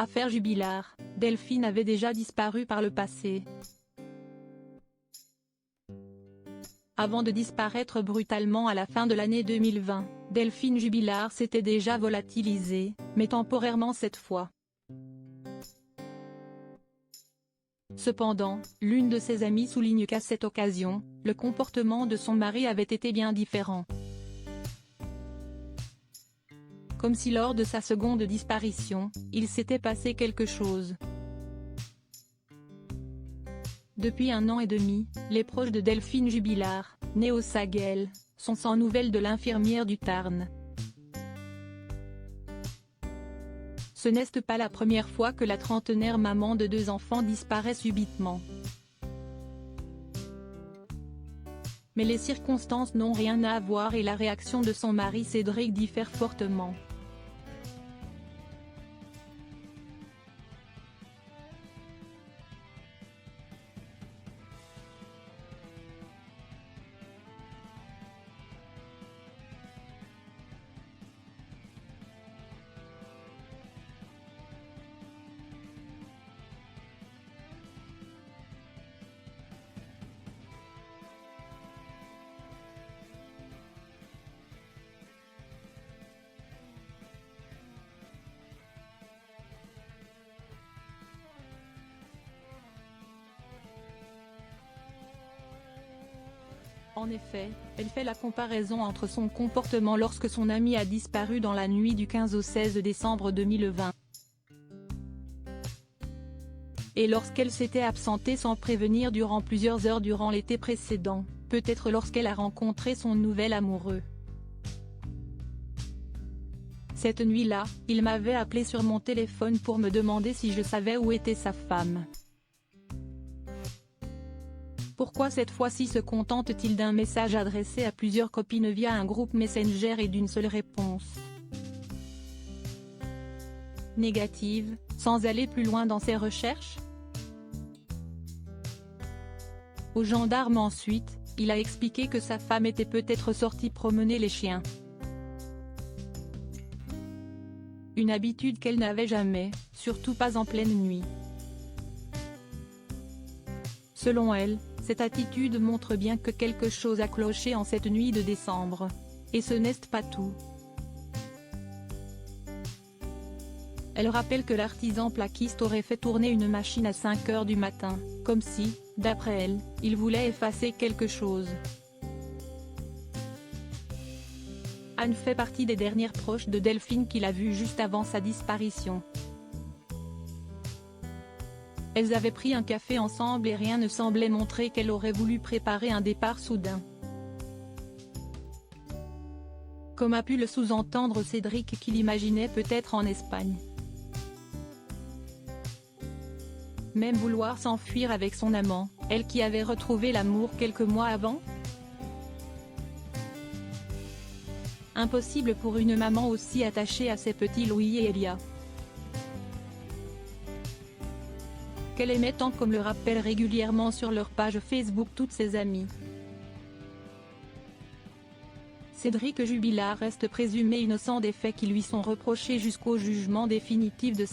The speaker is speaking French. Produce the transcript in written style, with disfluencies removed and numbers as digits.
Affaire Jubillar, Delphine avait déjà disparu par le passé. Avant de disparaître brutalement à la fin de l'année 2020, Delphine Jubillar s'était déjà volatilisée, mais temporairement cette fois. Cependant, l'une de ses amies souligne qu'à cette occasion, le comportement de son mari avait été bien différent. Comme si lors de sa seconde disparition, il s'était passé quelque chose. Depuis 1 an et demi, les proches de Delphine Jubillar, née au Saguel, sont sans nouvelles de l'infirmière du Tarn. Ce n'est pas la première fois que la trentenaire maman de 2 enfants disparaît subitement. Mais les circonstances n'ont rien à voir et la réaction de son mari Cédric diffère fortement. En effet, elle fait la comparaison entre son comportement lorsque son amie a disparu dans la nuit du 15 au 16 décembre 2020. Et lorsqu'elle s'était absentée sans prévenir durant plusieurs heures durant l'été précédent, peut-être lorsqu'elle a rencontré son nouvel amoureux. Cette nuit-là, il m'avait appelé sur mon téléphone pour me demander si je savais où était sa femme. Pourquoi cette fois-ci se contente-t-il d'un message adressé à plusieurs copines via un groupe Messenger et d'une seule réponse négative, sans aller plus loin dans ses recherches? Aux gendarmes ensuite, il a expliqué que sa femme était peut-être sortie promener les chiens. Une habitude qu'elle n'avait jamais, surtout pas en pleine nuit. Selon elle, cette attitude montre bien que quelque chose a cloché en cette nuit de décembre. Et ce n'est pas tout. Elle rappelle que l'artisan plaquiste aurait fait tourner une machine à 5 heures du matin, comme si, d'après elle, il voulait effacer quelque chose. Anne fait partie des dernières proches de Delphine qu'il a vue juste avant sa disparition. Elles avaient pris un café ensemble et rien ne semblait montrer qu'elle aurait voulu préparer un départ soudain. Comme a pu le sous-entendre Cédric qui l'imaginait peut-être en Espagne. Même vouloir s'enfuir avec son amant, elle qui avait retrouvé l'amour quelques mois avant? Impossible pour une maman aussi attachée à ses petits Louis et Elia. Qu'elle aimait tant comme le rappellent régulièrement sur leur page Facebook toutes ses amies. Cédric Jubillar reste présumé innocent des faits qui lui sont reprochés jusqu'au jugement définitif de